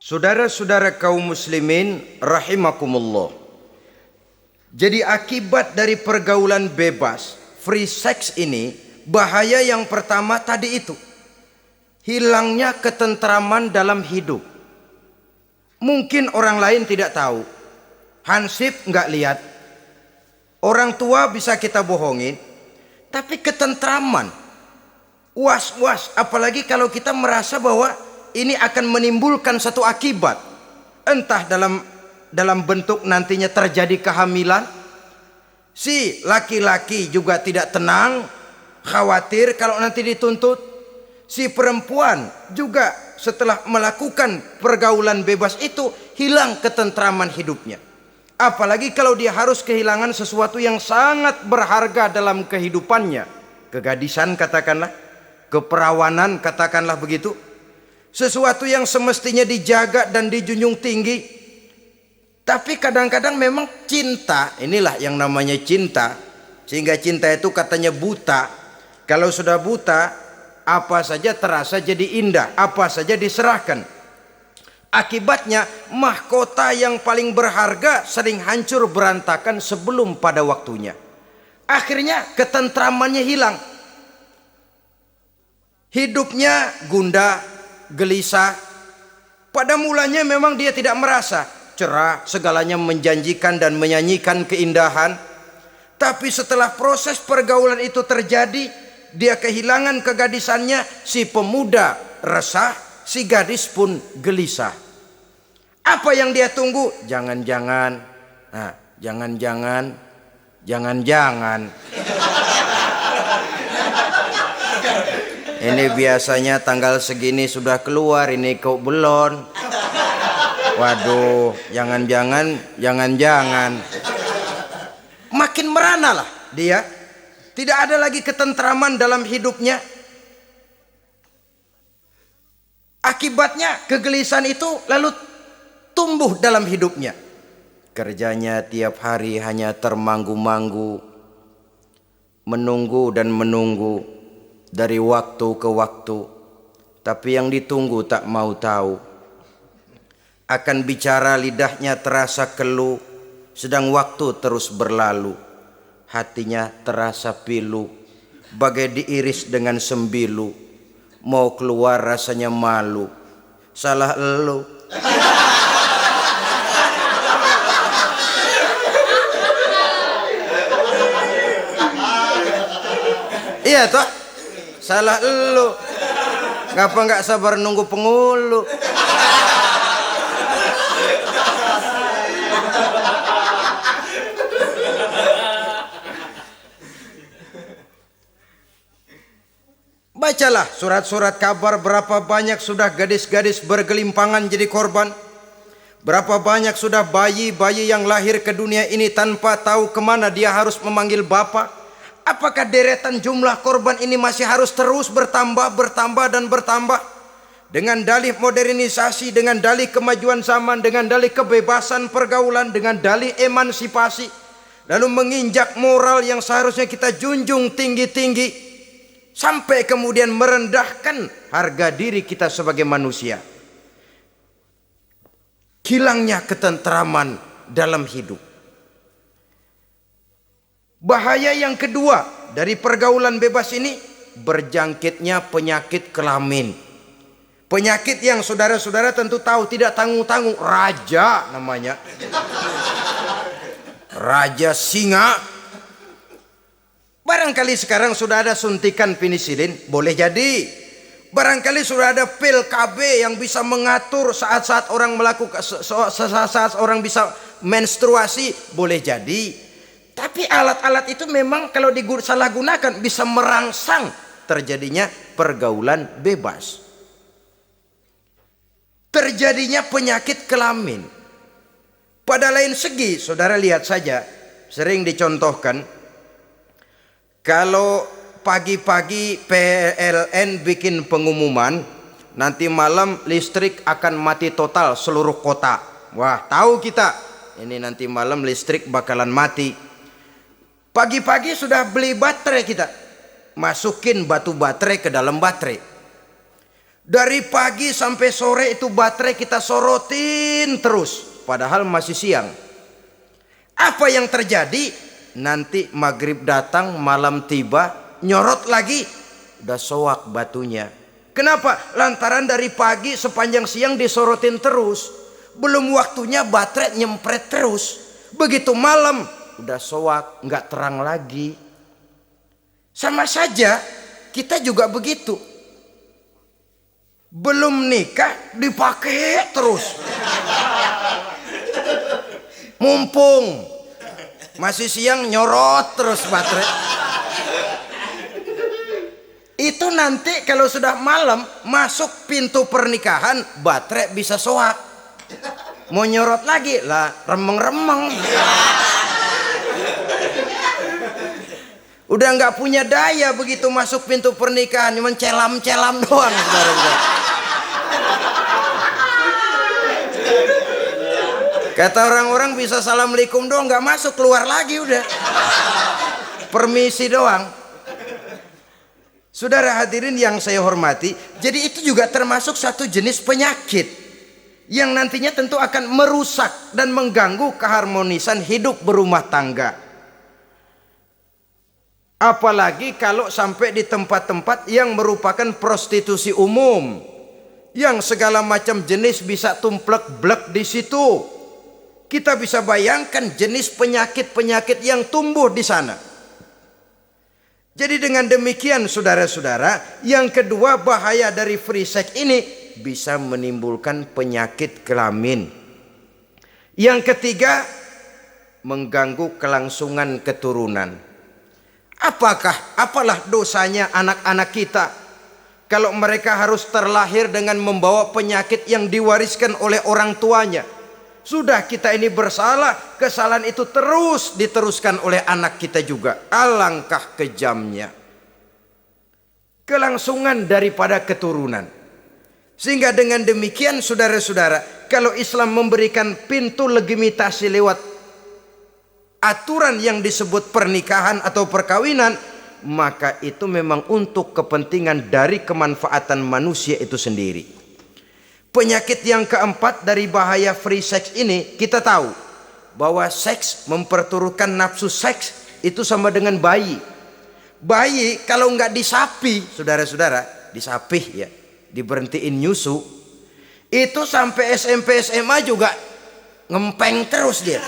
Saudara-saudara kaum muslimin rahimakumullah. Jadi akibat dari pergaulan bebas, free sex ini, bahaya yang pertama tadi itu, hilangnya ketentraman dalam hidup. Mungkin orang lain tidak tahu, hansip nggak lihat, orang tua bisa kita bohongin, tapi ketentraman, was-was, apalagi kalau kita merasa bahwa ini akan menimbulkan satu akibat, entah dalam bentuk nantinya terjadi kehamilan. Si laki-laki juga tidak tenang, khawatir kalau nanti dituntut. Si perempuan juga setelah melakukan pergaulan bebas itu hilang ketentraman hidupnya. Apalagi kalau dia harus kehilangan sesuatu yang sangat berharga dalam kehidupannya, kegadisan katakanlah, keperawanan katakanlah begitu, sesuatu yang semestinya dijaga dan dijunjung tinggi. Tapi kadang-kadang memang cinta, inilah yang namanya cinta, sehingga cinta itu katanya buta. Kalau sudah buta, apa saja terasa jadi indah, apa saja diserahkan. Akibatnya mahkota yang paling berharga sering hancur berantakan sebelum pada waktunya. Akhirnya ketentramannya hilang, hidupnya gundah, gelisah. Pada mulanya memang dia tidak merasa cerah, segalanya menjanjikan dan menyanyikan keindahan. Tapi setelah proses pergaulan itu terjadi, dia kehilangan kegadisannya. Si pemuda resah, si gadis pun gelisah. Apa yang dia tunggu? Jangan-jangan, nah, jangan-jangan. Ini biasanya tanggal segini sudah keluar, ini kok belum. Waduh, jangan-jangan. Makin merana lah dia. Tidak ada lagi ketentraman dalam hidupnya. Akibatnya kegelisahan itu lalu tumbuh dalam hidupnya. Kerjanya tiap hari hanya termanggu-manggu, menunggu dan menunggu dari waktu ke waktu. Tapi yang ditunggu tak mau tahu. Akan bicara lidahnya terasa keluh, sedang waktu terus berlalu. Hatinya terasa pilu, bagai diiris dengan sembilu. Mau keluar rasanya malu. Salah elu. Iya toh, salah elu. Ngapa nggak sabar nunggu pengulu? Bacalah surat-surat kabar, berapa banyak sudah gadis-gadis bergelimpangan jadi korban. Berapa banyak sudah bayi-bayi yang lahir ke dunia ini tanpa tahu kemana dia harus memanggil bapak. Apakah deretan jumlah korban ini masih harus terus bertambah dan bertambah? Dengan dalih modernisasi, dengan dalih kemajuan zaman, dengan dalih kebebasan pergaulan, dengan dalih emansipasi, lalu menginjak moral yang seharusnya kita junjung tinggi-tinggi, sampai kemudian merendahkan harga diri kita sebagai manusia. Hilangnya ketentraman dalam hidup. Bahaya yang kedua dari pergaulan bebas ini, berjangkitnya penyakit kelamin. Penyakit yang saudara-saudara tentu tahu, tidak tanggung-tanggung, raja namanya. Raja singa. Barangkali sekarang sudah ada suntikan penisilin, boleh jadi. Barangkali sudah ada pil KB yang bisa mengatur saat-saat orang melakukan, saat orang bisa menstruasi, boleh jadi. Tapi alat-alat itu memang kalau disalahgunakan bisa merangsang terjadinya pergaulan bebas. Terjadinya penyakit kelamin. Pada lain segi, saudara lihat saja, sering dicontohkan, kalau pagi-pagi PLN bikin pengumuman, nanti malam listrik akan mati total seluruh kota. Wah, tahu kita, ini nanti malam listrik bakalan mati. Pagi-pagi sudah beli baterai kita, masukin batu baterai ke dalam baterai. Dari pagi sampai sore itu baterai kita sorotin terus, padahal masih siang. Apa yang terjadi? Nanti maghrib datang, malam tiba, nyorot lagi, udah soak batunya. Kenapa? Lantaran dari pagi sepanjang siang disorotin terus, belum waktunya baterai nyempret terus. Begitu malam udah soak, nggak terang lagi. Sama saja kita juga begitu. Belum nikah dipakai terus. Mumpung masih siang nyorot terus baterai. Itu nanti kalau sudah malam masuk pintu pernikahan, baterai bisa soak. Mau nyorot lagi lah, remeng-remeng. Udah nggak punya daya begitu masuk pintu pernikahan, cuma celam-celam doang, saudara-saudara. Kata orang-orang bisa assalamualaikum doang, nggak masuk, keluar lagi udah. Permisi doang. Saudara hadirin yang saya hormati, jadi itu juga termasuk satu jenis penyakit yang nantinya tentu akan merusak dan mengganggu keharmonisan hidup berumah tangga. Apalagi kalau sampai di tempat-tempat yang merupakan prostitusi umum, yang segala macam jenis bisa tumplek-blek di situ. Kita bisa bayangkan jenis penyakit-penyakit yang tumbuh di sana. Jadi dengan demikian saudara-saudara, yang kedua bahaya dari free sex ini bisa menimbulkan penyakit kelamin. Yang ketiga, mengganggu kelangsungan keturunan. Apalah dosanya anak-anak kita kalau mereka harus terlahir dengan membawa penyakit yang diwariskan oleh orang tuanya? Sudah kita ini bersalah, kesalahan itu terus diteruskan oleh anak kita juga. Alangkah kejamnya kelangsungan daripada keturunan. Sehingga dengan demikian saudara-saudara, kalau Islam memberikan pintu legitimasi lewat aturan yang disebut pernikahan atau perkawinan, maka itu memang untuk kepentingan dari kemanfaatan manusia itu sendiri. Penyakit yang keempat dari bahaya free sex ini, kita tahu bahwa seks memperturutkan nafsu seks itu sama dengan bayi. Bayi kalau nggak disapi, saudara-saudara, disapih ya, diberhentiin nyusu, itu sampai SMP SMA juga ngempeng terus dia.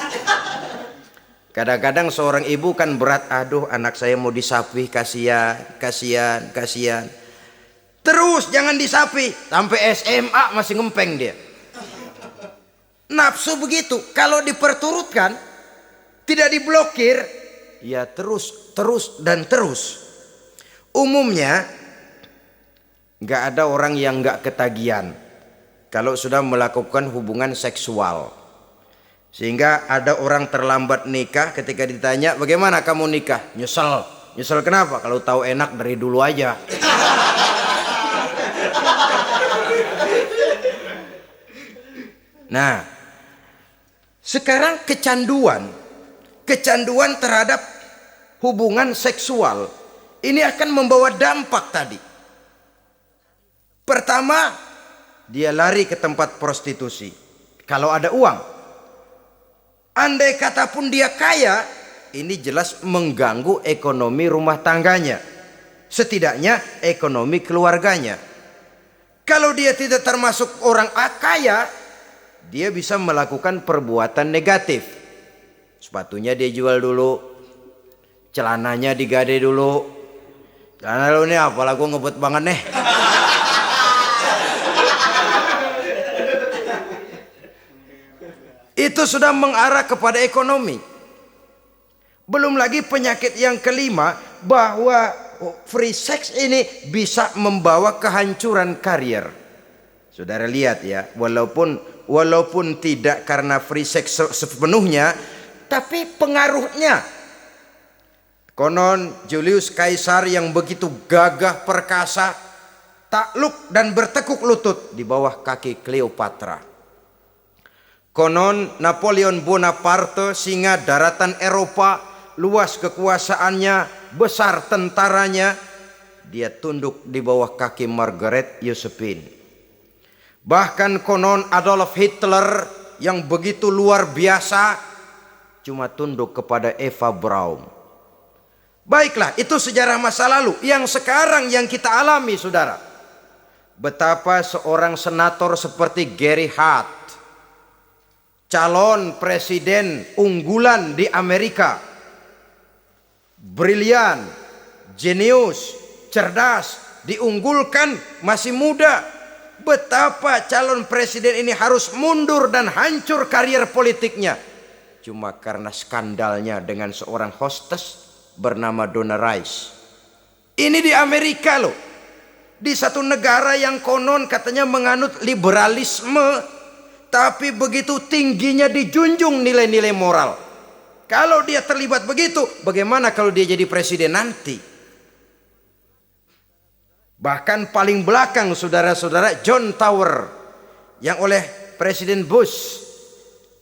Kadang-kadang seorang ibu kan berat, aduh anak saya mau disapih, kasihan. Terus jangan disapi, sampai SMA masih ngempeng dia. Nafsu begitu, kalau diperturutkan, tidak diblokir, ya terus dan terus. Umumnya nggak ada orang yang nggak ketagihan kalau sudah melakukan hubungan seksual. Sehingga ada orang terlambat nikah, ketika ditanya bagaimana kamu nikah, nyesel kenapa? Kalau tahu enak dari dulu aja. Nah, sekarang kecanduan terhadap hubungan seksual ini akan membawa dampak tadi. Pertama, dia lari ke tempat prostitusi kalau ada uang. Andai kata pun dia kaya, ini jelas mengganggu ekonomi rumah tangganya, setidaknya ekonomi keluarganya. Kalau dia tidak termasuk orang kaya, dia bisa melakukan perbuatan negatif. Sepatunya dia jual dulu, celananya digade dulu. Celana lu nih apalah gue ngebut banget nih. Itu sudah mengarah kepada ekonomi. Belum lagi penyakit yang kelima, bahwa free sex ini bisa membawa kehancuran karier. Saudara lihat ya, walaupun tidak karena free sex sepenuhnya, tapi pengaruhnya. Konon Julius Caesar yang begitu gagah perkasa takluk dan bertekuk lutut di bawah kaki Cleopatra. Konon Napoleon Bonaparte, singa daratan Eropa, luas kekuasaannya, besar tentaranya, dia tunduk di bawah kaki Margaret Josephine. Bahkan konon Adolf Hitler yang begitu luar biasa cuma tunduk kepada Eva Braun. Baiklah, itu sejarah masa lalu. Yang sekarang yang kita alami, saudara, betapa seorang senator seperti Gary Hart, calon presiden unggulan di Amerika, brilian, jenius, cerdas, diunggulkan, masih muda. Betapa calon presiden ini harus mundur dan hancur karier politiknya cuma karena skandalnya dengan seorang hostess bernama Donna Rice. Ini di Amerika loh, di satu negara yang konon katanya menganut liberalisme, tapi begitu tingginya dijunjung nilai-nilai moral. Kalau dia terlibat begitu, bagaimana kalau dia jadi presiden nanti? Bahkan paling belakang, saudara-saudara, John Tower yang oleh Presiden Bush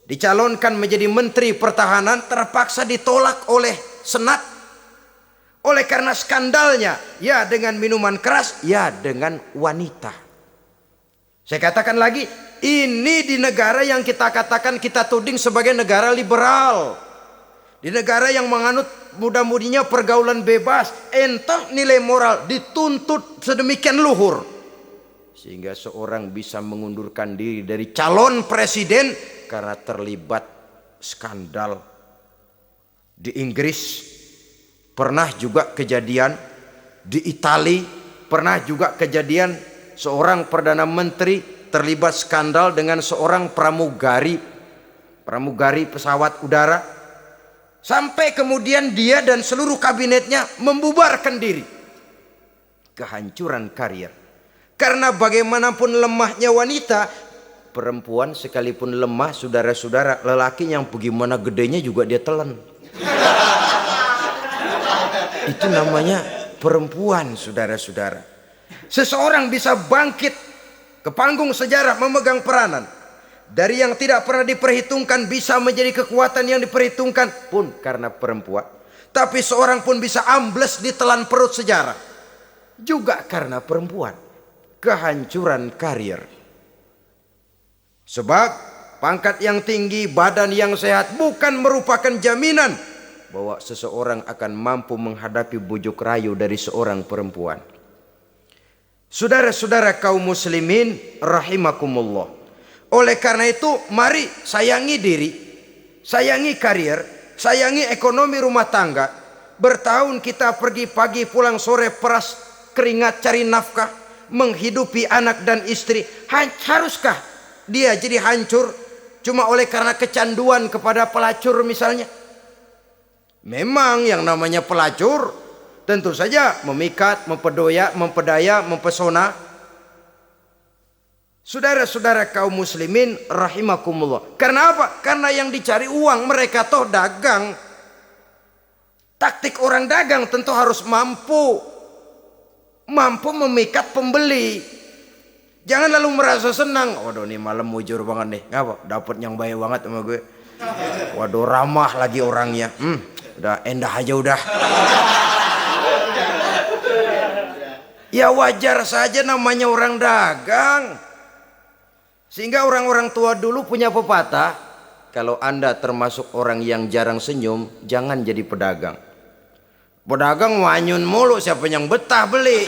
dicalonkan menjadi Menteri Pertahanan terpaksa ditolak oleh Senat oleh karena skandalnya, ya dengan minuman keras, ya dengan wanita. Saya katakan lagi, ini di negara yang kita katakan, kita tuding sebagai negara liberal, di negara yang menganut mudah-mudinya pergaulan bebas, entah nilai moral dituntut sedemikian luhur sehingga seorang bisa mengundurkan diri dari calon presiden karena terlibat skandal. Di Inggris pernah juga kejadian, di Italia pernah juga kejadian, seorang perdana menteri terlibat skandal dengan seorang pramugari pesawat udara, sampai kemudian dia dan seluruh kabinetnya membubarkan diri. Kehancuran karier. Karena bagaimanapun lemahnya wanita, perempuan sekalipun lemah, saudara-saudara, lelaki yang bagaimana gedenya juga dia telan. Itu namanya perempuan, saudara-saudara. Seseorang bisa bangkit ke panggung sejarah memegang peranan. Dari yang tidak pernah diperhitungkan bisa menjadi kekuatan yang diperhitungkan pun karena perempuan. Tapi seorang pun bisa ambles di telan perut sejarah juga karena perempuan. Kehancuran karier. Sebab pangkat yang tinggi, badan yang sehat bukan merupakan jaminan bahwa seseorang akan mampu menghadapi bujuk rayu dari seorang perempuan. Saudara-saudara kaum muslimin rahimakumullah. Oleh karena itu, mari sayangi diri, sayangi karier, sayangi ekonomi rumah tangga. Bertahun kita pergi pagi pulang sore, peras keringat cari nafkah, menghidupi anak dan istri. Haruskah dia jadi hancur cuma oleh karena kecanduan kepada pelacur misalnya? Memang yang namanya pelacur tentu saja memikat, mempedaya, mempesona. Saudara-saudara kaum muslimin rahimakumullah. Karena apa? Karena yang dicari uang, mereka toh dagang. Taktik orang dagang tentu harus mampu memikat pembeli. Jangan lalu merasa senang, waduh nih malam mujur banget nih, ngapa? Dapat yang baik banget sama gue. Waduh ramah lagi orangnya. Udah endah aja udah. Ya wajar saja namanya orang dagang. Sehingga orang-orang tua dulu punya pepatah, kalau Anda termasuk orang yang jarang senyum, jangan jadi pedagang. Pedagang wanyun mulu, siapa yang betah beli?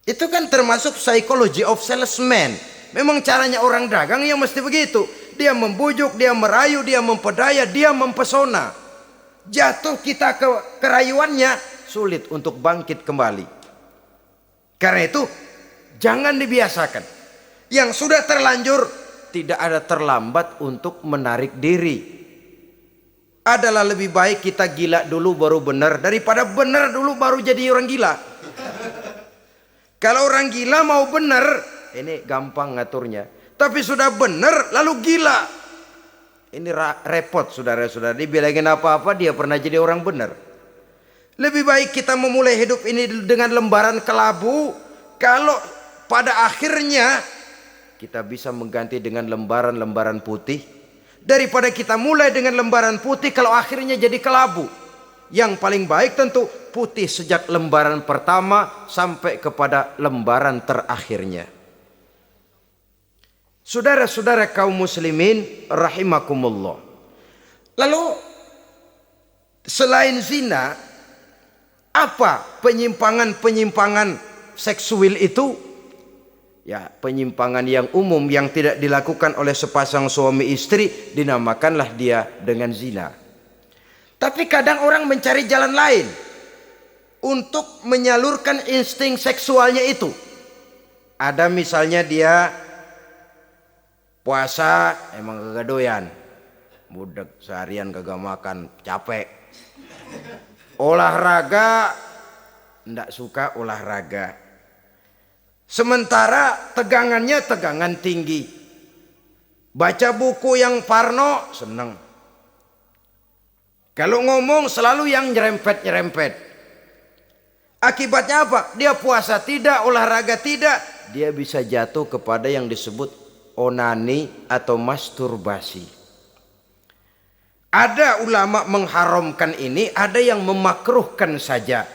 Itu kan termasuk psychology of salesman. Memang caranya orang dagang yang mesti begitu. Dia membujuk, dia merayu, dia mempedaya, dia mempesona. Jatuh kita ke kerayuannya, sulit untuk bangkit kembali. Karena itu jangan dibiasakan. Yang sudah terlanjur tidak ada terlambat untuk menarik diri. Adalah lebih baik kita gila dulu baru benar daripada benar dulu baru jadi orang gila. Kalau orang gila mau benar, ini gampang ngaturnya. Tapi sudah benar lalu gila, ini repot saudara-saudara. Dibilangin apa-apa dia pernah jadi orang benar. Lebih baik kita memulai hidup ini dengan lembaran kelabu. Kalau pada akhirnya kita bisa mengganti dengan lembaran-lembaran putih, daripada kita mulai dengan lembaran putih kalau akhirnya jadi kelabu. Yang paling baik tentu putih sejak lembaran pertama sampai kepada lembaran terakhirnya. Saudara-saudara kaum muslimin rahimakumullah. Lalu selain zina, apa penyimpangan-penyimpangan seksual itu? Ya, penyimpangan yang umum yang tidak dilakukan oleh sepasang suami istri dinamakanlah dia dengan zina. Tapi kadang orang mencari jalan lain untuk menyalurkan insting seksualnya itu. Ada misalnya dia puasa emang kagak doyan, budak seharian kagak makan, capek. Olahraga ndak suka olahraga. Sementara tegangannya tegangan tinggi. Baca buku yang parno seneng. Kalau ngomong selalu yang nyerempet-nyerempet. Akibatnya apa? Dia puasa tidak, olahraga tidak, dia bisa jatuh kepada yang disebut onani atau masturbasi. Ada ulama mengharamkan ini, ada yang memakruhkan saja.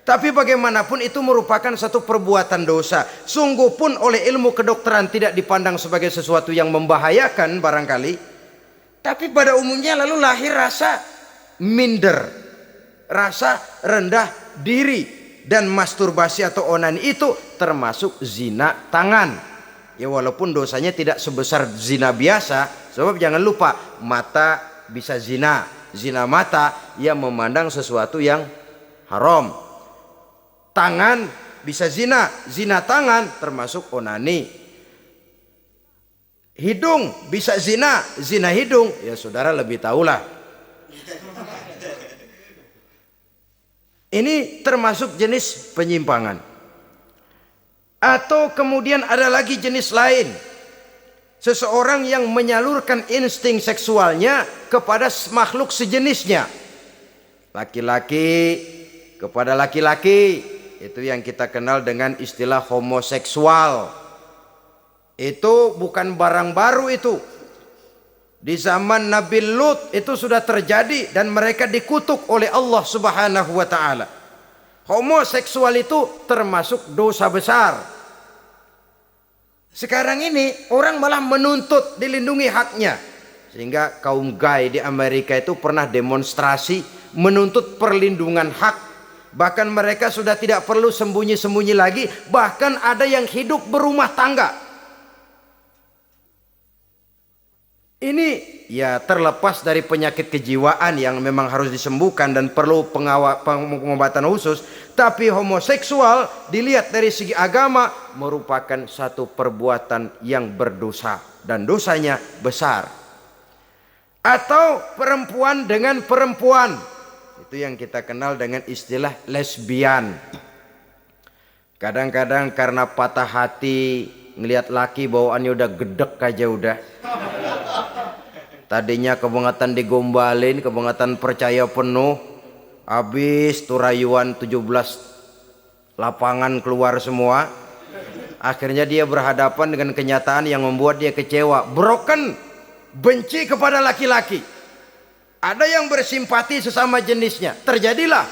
Tapi bagaimanapun itu merupakan satu perbuatan dosa. Sungguh pun oleh ilmu kedokteran tidak dipandang sebagai sesuatu yang membahayakan barangkali. Tapi pada umumnya lalu lahir rasa minder, rasa rendah diri. Dan masturbasi atau onani itu termasuk zina tangan. Ya walaupun dosanya tidak sebesar zina biasa. Sebab jangan lupa mata bisa zina. Zina mata ia memandang sesuatu yang haram. Tangan bisa zina. Zina tangan termasuk onani. Hidung bisa zina. Zina hidung. Ya saudara lebih tahulah. Ini termasuk jenis penyimpangan. Atau kemudian ada lagi jenis lain. Seseorang yang menyalurkan insting seksualnya kepada makhluk sejenisnya. Laki-laki kepada laki-laki. Itu yang kita kenal dengan istilah homoseksual. Itu bukan barang baru itu. Di zaman Nabi Lut itu sudah terjadi dan mereka dikutuk oleh Allah Subhanahu wa taala. Homoseksual itu termasuk dosa besar. Sekarang ini orang malah menuntut dilindungi haknya. Sehingga kaum gay di Amerika itu pernah demonstrasi menuntut perlindungan hak. Bahkan mereka sudah tidak perlu sembunyi-sembunyi lagi, bahkan ada yang hidup berumah tangga. Ini ya terlepas dari penyakit kejiwaan yang memang harus disembuhkan dan perlu pengobatan khusus. Tapi homoseksual dilihat dari segi agama merupakan satu perbuatan yang berdosa dan dosanya besar. Atau perempuan dengan perempuan. Itu yang kita kenal dengan istilah lesbian. Kadang-kadang karena patah hati ngelihat laki bawaannya udah gedek aja udah. Tadinya kebangatan digombalin, kebangatan percaya penuh. Habis tuh rayuan 17 lapangan keluar semua. Akhirnya dia berhadapan dengan kenyataan yang membuat dia kecewa. Broken, benci kepada laki-laki. Ada yang bersimpati sesama jenisnya. Terjadilah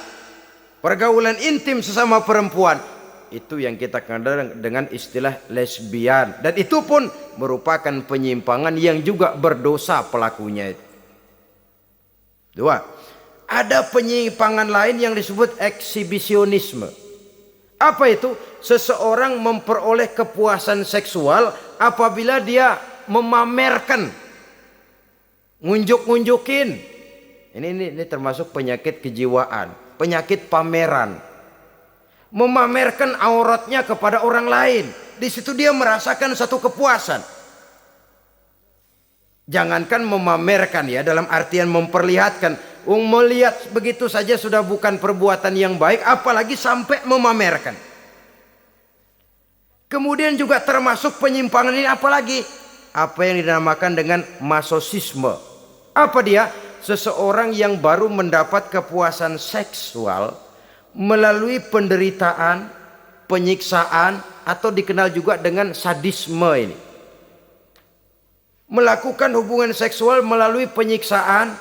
pergaulan intim sesama perempuan. Itu yang kita kenal dengan istilah lesbian. Dan itu pun merupakan penyimpangan yang juga berdosa pelakunya. Dua, ada penyimpangan lain yang disebut eksibisionisme. Apa itu? Seseorang memperoleh kepuasan seksual apabila dia memamerkan, ngunjuk-ngunjukin. Ini termasuk penyakit kejiwaan, penyakit pameran. Memamerkan auratnya kepada orang lain. Di situ dia merasakan satu kepuasan. Jangankan memamerkan ya, dalam artian memperlihatkan. Melihat begitu saja sudah bukan perbuatan yang baik, apalagi sampai memamerkan. Kemudian juga termasuk penyimpangan ini apalagi? Apa yang dinamakan dengan masochisme. Apa dia? Seseorang yang baru mendapat kepuasan seksual melalui penderitaan, penyiksaan, atau dikenal juga dengan sadisme ini. Melakukan hubungan seksual melalui penyiksaan,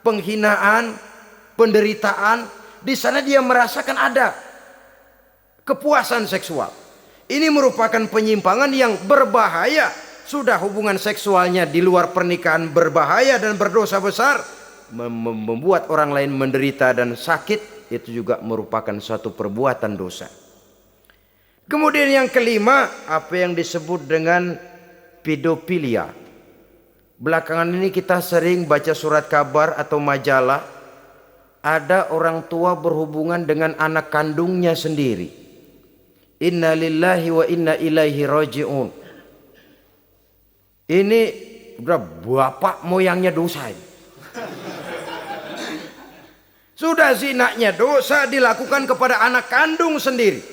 penghinaan, penderitaan. Di sana dia merasakan ada kepuasan seksual. Ini merupakan penyimpangan yang berbahaya. Sudah hubungan seksualnya di luar pernikahan berbahaya dan berdosa besar, membuat orang lain menderita dan sakit, itu juga merupakan suatu perbuatan dosa. Kemudian yang kelima, apa yang disebut dengan pedofilia. Belakangan ini kita sering baca surat kabar atau majalah, ada orang tua berhubungan dengan anak kandungnya sendiri. Inna lillahi wa inna ilaihi raji'un. Ini udah bapak moyangnya dosa ini. Sudah zinanya dosa dilakukan kepada anak kandung sendiri.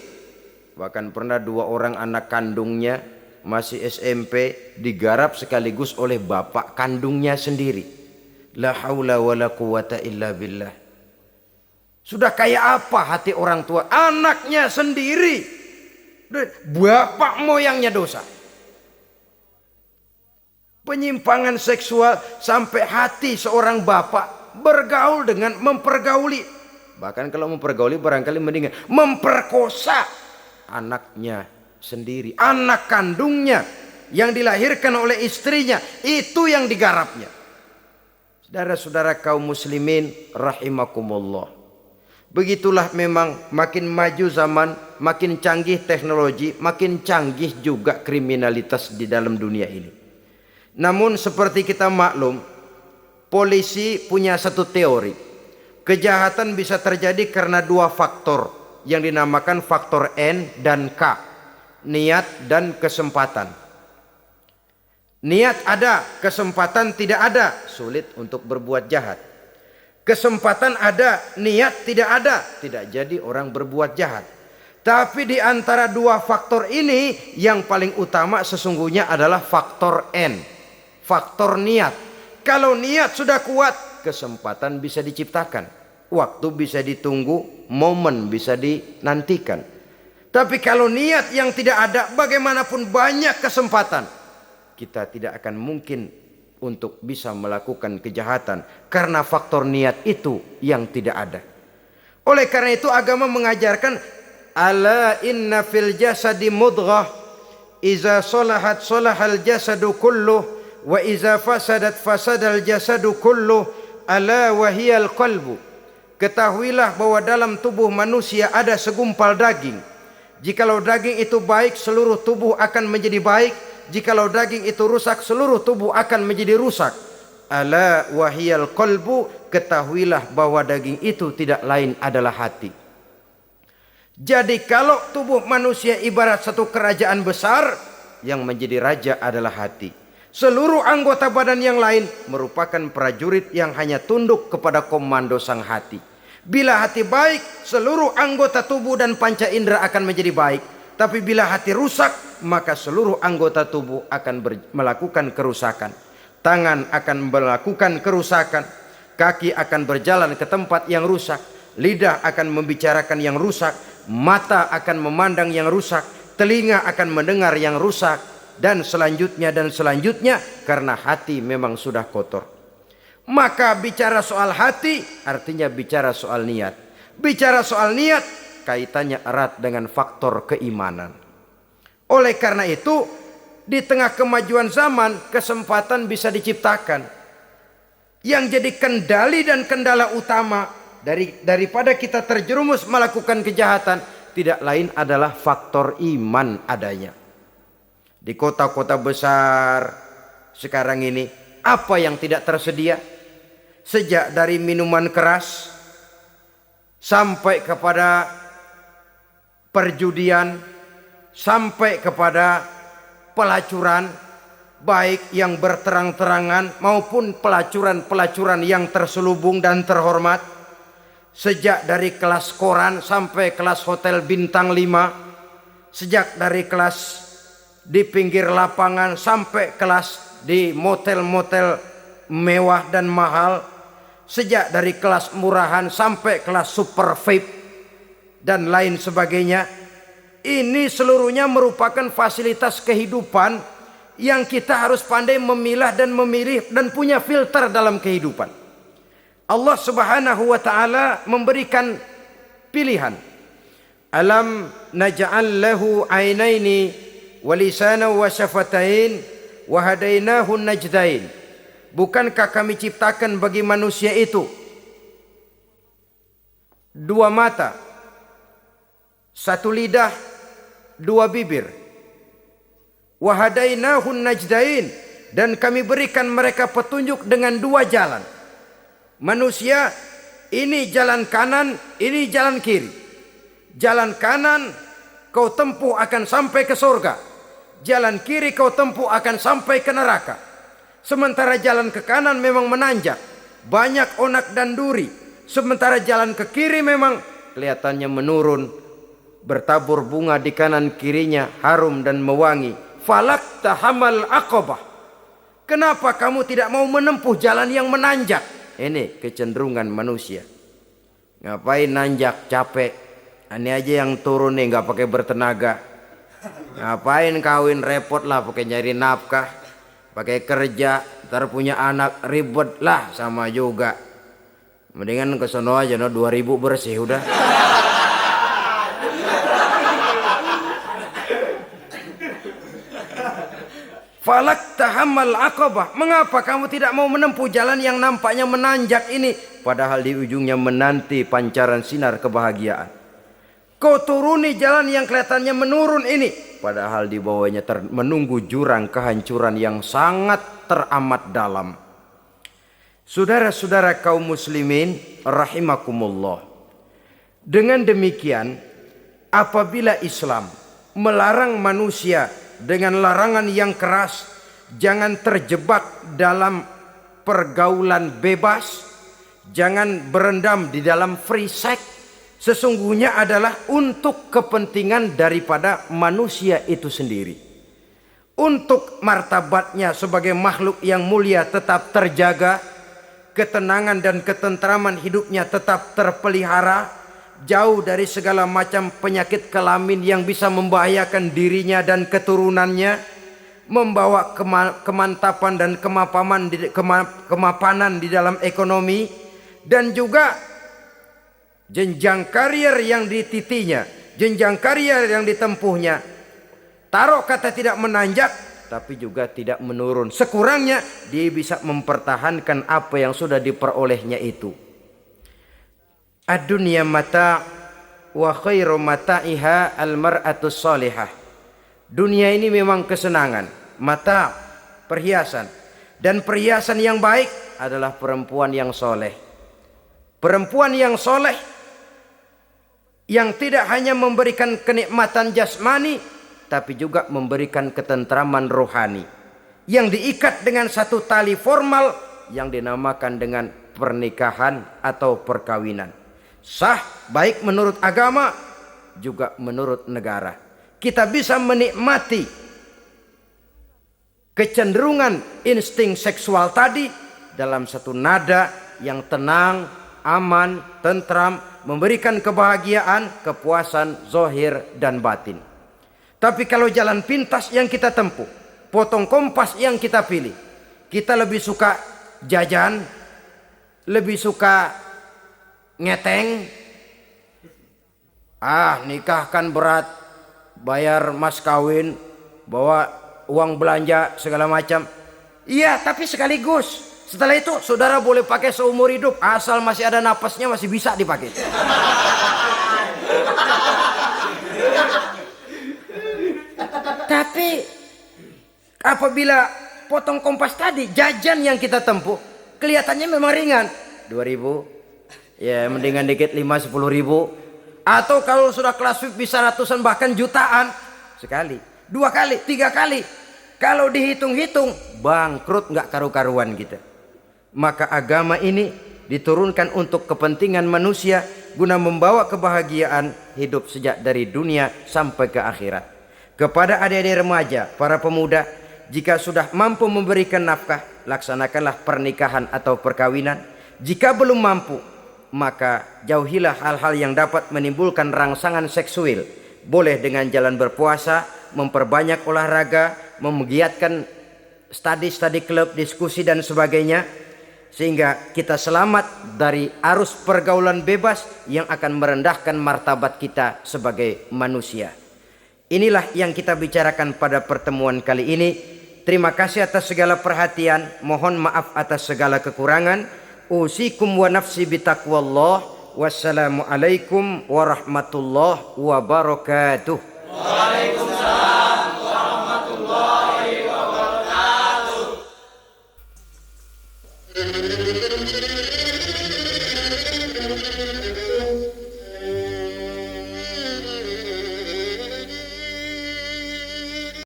Bahkan pernah 2 orang anak kandungnya masih SMP digarap sekaligus oleh bapak kandungnya sendiri. La haula wala quwata illa billah. Sudah kayak apa hati orang tua? Anaknya sendiri, bapak moyangnya dosa. Penyimpangan seksual sampai hati seorang bapak bergaul dengan mempergauli. Bahkan kalau mempergauli barangkali mendingan memperkosa anaknya sendiri. Anak kandungnya yang dilahirkan oleh istrinya, itu yang digarapnya. Saudara-saudara kaum muslimin rahimakumullah. Begitulah memang makin maju zaman, makin canggih teknologi, makin canggih juga kriminalitas di dalam dunia ini. Namun seperti kita maklum, polisi punya satu teori. Kejahatan bisa terjadi karena 2 faktor yang dinamakan faktor N dan K. Niat dan kesempatan. Niat ada, kesempatan tidak ada, sulit untuk berbuat jahat. Kesempatan ada, niat tidak ada, tidak jadi orang berbuat jahat. Tapi di antara 2 faktor ini, yang paling utama sesungguhnya adalah faktor N, faktor niat. Kalau niat sudah kuat, kesempatan bisa diciptakan, waktu bisa ditunggu, momen bisa dinantikan. Tapi kalau niat yang tidak ada, bagaimanapun banyak kesempatan, kita tidak akan mungkin untuk bisa melakukan kejahatan karena faktor niat itu yang tidak ada. Oleh karena itu agama mengajarkan, ala inna fil jasadi mudghah, iza salahat salahal jasadu kulluh, wa iza fasadat fasadal jasadu kulluh, ala wahiyal qalbu. Ketahuilah bahwa dalam tubuh manusia ada segumpal daging. Jikalau daging itu baik, seluruh tubuh akan menjadi baik. Jikalau daging itu rusak, seluruh tubuh akan menjadi rusak. Ala wahiyal qalbu, ketahuilah bahwa daging itu tidak lain adalah hati. Jadi kalau tubuh manusia ibarat satu kerajaan besar, yang menjadi raja adalah hati. Seluruh anggota badan yang lain merupakan prajurit yang hanya tunduk kepada komando sang hati. Bila hati baik, seluruh anggota tubuh dan panca indera akan menjadi baik. Tapi bila hati rusak, maka seluruh anggota tubuh akan melakukan kerusakan. Tangan akan melakukan kerusakan, kaki akan berjalan ke tempat yang rusak, lidah akan membicarakan yang rusak, mata akan memandang yang rusak, telinga akan mendengar yang rusak, dan selanjutnya karena hati memang sudah kotor. Maka bicara soal hati artinya bicara soal niat. Bicara soal niat kaitannya erat dengan faktor keimanan. Oleh karena itu, di tengah kemajuan zaman, kesempatan bisa diciptakan. Yang jadi kendali dan kendala utama daripada kita terjerumus melakukan kejahatan, tidak lain adalah faktor iman adanya. Di kota-kota besar sekarang ini, apa yang tidak tersedia? Sejak dari minuman keras sampai kepada perjudian, sampai kepada pelacuran, baik yang berterang-terangan maupun pelacuran-pelacuran yang terselubung dan terhormat. Sejak dari kelas koran sampai kelas hotel bintang 5, sejak dari kelas di pinggir lapangan sampai kelas di motel-motel mewah dan mahal, sejak dari kelas murahan sampai kelas super VIP dan lain sebagainya. Ini seluruhnya merupakan fasilitas kehidupan yang kita harus pandai memilah dan memilih dan punya filter dalam kehidupan. Allah Subhanahu wa taala memberikan pilihan. Alam naj'al lahu ainaini wa lisanan wa syafatain wa hadainahu najdain. Bukankah kami ciptakan bagi manusia itu dua mata, satu lidah, dua bibir. Wa hadainahu najdain, dan kami berikan mereka petunjuk dengan dua jalan. Manusia ini jalan kanan, ini jalan kiri. Jalan kanan kau tempuh akan sampai ke surga. Jalan kiri kau tempuh akan sampai ke neraka. Sementara jalan ke kanan memang menanjak, banyak onak dan duri. Sementara jalan ke kiri memang kelihatannya menurun, bertabur bunga di kanan kirinya, harum dan mewangi. Falak tahamal aqabah. Kenapa kamu tidak mau menempuh jalan yang menanjak? Ini kecenderungan manusia. Ngapain nanjak, capek. Ini aja yang turun nih nggak pakai bertenaga. Ngapain kawin, repot lah pakai nyari nafkah, pakai kerja, ntar punya anak ribet lah, sama juga. Mendingan ke sono aja, 2000 bersih udah. Falak tahammal aqabah. Mengapa kamu tidak mau menempuh jalan yang nampaknya menanjak ini, padahal di ujungnya menanti pancaran sinar kebahagiaan? Kau turuni jalan yang kelihatannya menurun ini, padahal di bawahnya menunggu jurang kehancuran yang sangat teramat dalam. Saudara-saudara kaum muslimin rahimakumullah. Dengan demikian, apabila Islam melarang manusia dengan larangan yang keras, jangan terjebak dalam pergaulan bebas, jangan berendam di dalam free sex, sesungguhnya adalah untuk kepentingan daripada manusia itu sendiri. Untuk martabatnya sebagai makhluk yang mulia tetap terjaga, ketenangan dan ketentraman hidupnya tetap terpelihara, jauh dari segala macam penyakit kelamin yang bisa membahayakan dirinya dan keturunannya, membawa kemantapan dan kemapanan di dalam ekonomi, dan juga jenjang karier yang dititinya, jenjang karier yang ditempuhnya. Taruh kata tidak menanjak, tapi juga tidak menurun. Sekurangnya dia bisa mempertahankan apa yang sudah diperolehnya itu. Ad-dunya mata' wa khairu mata'iha al-mar'atus salihah. Dunia ini memang kesenangan, mata', perhiasan, dan perhiasan yang baik adalah perempuan yang soleh. Perempuan yang soleh yang tidak hanya memberikan kenikmatan jasmani, tapi juga memberikan ketentraman rohani, yang diikat dengan satu tali formal yang dinamakan dengan pernikahan atau perkawinan. Sah baik menurut agama juga menurut negara. Kita bisa menikmati kecenderungan insting seksual tadi dalam satu nada yang tenang, aman, tentram, memberikan kebahagiaan, kepuasan zahir dan batin. Tapi kalau jalan pintas yang kita tempuh, potong kompas yang kita pilih, kita lebih suka jajan, lebih suka ngeteng. Nikah kan berat, bayar mas kawin, bawa uang belanja segala macam. Iya, tapi sekaligus. Setelah itu saudara boleh pakai seumur hidup, asal masih ada napasnya masih bisa dipakai. Tapi apabila potong kompas tadi, jajan yang kita tempuh kelihatannya memang ringan, 2000, ya mendingan dikit 5-10 ribu. Atau kalau sudah kelas VIP bisa ratusan bahkan jutaan, sekali, 2 kali, 3 kali. Kalau dihitung-hitung bangkrut nggak karu-karuan kita. Maka agama ini diturunkan untuk kepentingan manusia guna membawa kebahagiaan hidup sejak dari dunia sampai ke akhirat. Kepada adik-adik remaja, para pemuda, jika sudah mampu memberikan nafkah, laksanakanlah pernikahan atau perkawinan. Jika belum mampu, maka jauhilah hal-hal yang dapat menimbulkan rangsangan seksual. Boleh dengan jalan berpuasa, memperbanyak olahraga, menggiatkan studi-studi klub, diskusi dan sebagainya. sehingga kita selamat dari arus pergaulan bebas yang akan merendahkan martabat kita sebagai manusia. Inilah yang kita bicarakan pada pertemuan kali ini. Terima kasih atas segala perhatian, mohon maaf atas segala kekurangan. Usikum wa nafsi bitaqwallah. Wassalamualaikum warahmatullahi wabarakatuh.